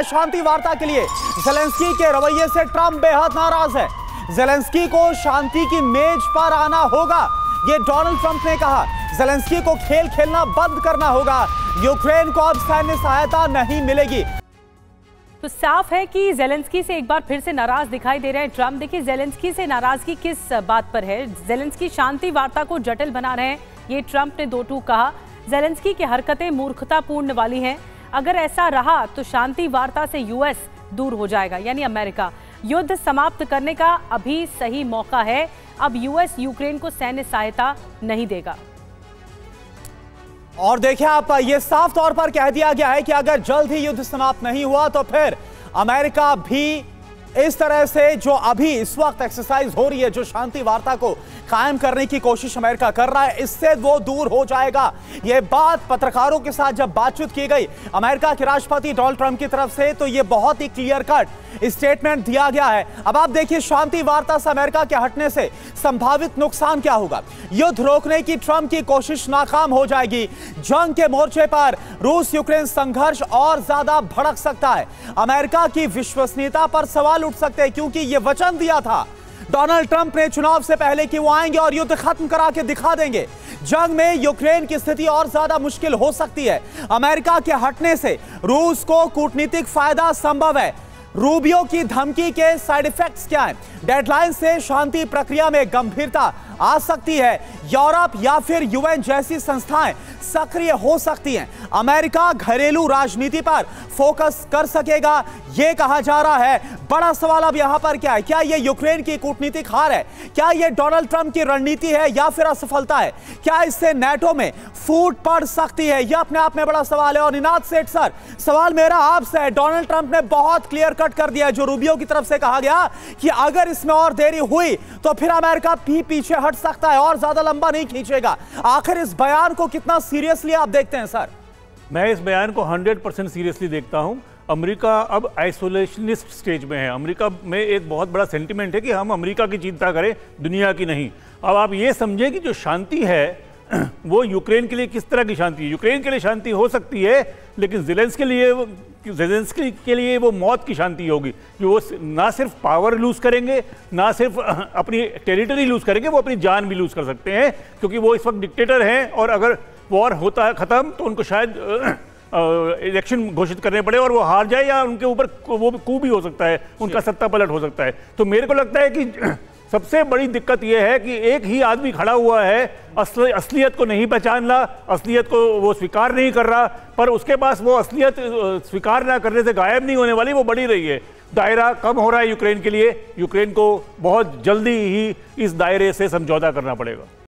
शांति वार्ता के लिए ज़ेलेंस्की के रवैये से ट्रंप बेहद नाराज है। ज़ेलेंस्की को शांति की मेज पर आना होगा, ये डोनाल्ड ट्रंप ने कहा। ज़ेलेंस्की को खेल खेलना बंद करना होगा, यूक्रेन को अब सैन्य सहायता नहीं मिलेगी। तो साफ है कि ज़ेलेंस्की से एक बार फिर से नाराज दिखाई दे रहे हैं ट्रंप। देखिए ज़ेलेंस्की से नाराजगी किस बात पर है। ज़ेलेंस्की शांति वार्ता को जटिल बना रहे हैं, ये ट्रंप ने दो टूक कहा। ज़ेलेंस्की की हरकतें मूर्खतापूर्ण वाली हैं। अगर ऐसा रहा तो शांति वार्ता से यूएस दूर हो जाएगा, यानी अमेरिका। युद्ध समाप्त करने का अभी सही मौका है। अब यूएस यूक्रेन को सैन्य सहायता नहीं देगा। और देखिए आप, ये साफ तौर पर कह दिया गया है कि अगर जल्द ही युद्ध समाप्त नहीं हुआ तो फिर अमेरिका भी इस तरह से जो अभी इस वक्त एक्सरसाइज हो रही है, जो शांति वार्ता को कायम करने की कोशिश अमेरिका कर रहा है, इससे वो दूर हो जाएगा। ये बात पत्रकारों के साथ जब बातचीत की गई अमेरिका के राष्ट्रपति डोनाल्ड ट्रंप की तरफ से, तो ये बहुत ही क्लियर कट स्टेटमेंट दिया गया है। अब आप देखिए शांति वार्ता से अमेरिका के हटने से संभावित नुकसान क्या होगा। युद्ध रोकने की ट्रंप की कोशिश नाकाम हो जाएगी। जंग के मोर्चे पर रूस यूक्रेन संघर्ष और ज्यादा भड़क सकता है। अमेरिका की विश्वसनीयता पर सवाल उठ सकते हैं, क्योंकि यह वचन दिया था डोनाल्ड ट्रंप ने चुनाव से पहले कि वो आएंगे और युद्ध खत्म करा के दिखा देंगे। जंग में यूक्रेन की स्थिति और ज्यादा मुश्किल हो सकती है। अमेरिका के हटने से रूस को कूटनीतिक फायदा संभव है। रूबियो की धमकी के साइड इफेक्ट्स क्या हैं? डेडलाइन से शांति प्रक्रिया में गंभीरता आ सकती है। यूरोप या फिर यूएन जैसी संस्थाएं सक्रिय हो सकती हैं। अमेरिका घरेलू राजनीति पर फोकस कर सकेगा, यह कहा जा रहा है। बड़ा सवाल अब यहां पर क्या है? क्या यह यूक्रेन की कूटनीतिक हार है? क्या यह डोनाल्ड ट्रंप की रणनीति है या फिर असफलता है? क्या इससे नाटो में फूट पड़ सकती है? यह अपने आप में बड़ा सवाल है। और निनाद सेठ सर, सवाल मेरा आपसे है। डोनाल्ड ट्रंप ने बहुत क्लियर कट कर दिया, जो रूबियो की तरफ से कहा गया कि अगर इसमें और देरी हुई तो फिर अमेरिका भी पीछे हट सकता है और ज्यादा लंबा नहीं खींचेगा। आखिर इस बयान को कितना सीरियसली आप देखते हैं सर? मैं इस बयान को 100% सीरियसली देखता हूं। अमेरिका अब आइसोलेशनिस्ट स्टेज में है। अमेरिका में एक बहुत बड़ा सेंटिमेंट है कि हम अमेरिका की चिंता करें, दुनिया की नहीं। अब आप ये समझें कि जो शांति है वो यूक्रेन के लिए किस तरह की शांति है। यूक्रेन के लिए शांति हो सकती है, लेकिन ज़ेलेंस्की के लिए वो मौत की शांति होगी। जो वो ना सिर्फ पावर लूज करेंगे, ना सिर्फ अपनी टेरिटरी लूज करेंगे, वो अपनी जान भी लूज कर सकते हैं, क्योंकि वो इस वक्त डिक्टेटर हैं। और अगर वॉर होता है ख़त्म तो उनको शायद इलेक्शन घोषित करने पड़े और वो हार जाए, या उनके ऊपर वो कू भी हो सकता है, उनका सत्ता पलट हो सकता है। तो मेरे को लगता है कि सबसे बड़ी दिक्कत यह है कि एक ही आदमी खड़ा हुआ है, असलियत को नहीं पहचान रहा, असलियत को वो स्वीकार नहीं कर रहा, पर उसके पास वो असलियत स्वीकार ना करने से गायब नहीं होने वाली, वो बढ़ी रही है। दायरा कम हो रहा है यूक्रेन के लिए। यूक्रेन को बहुत जल्दी ही इस दायरे से समझौता करना पड़ेगा।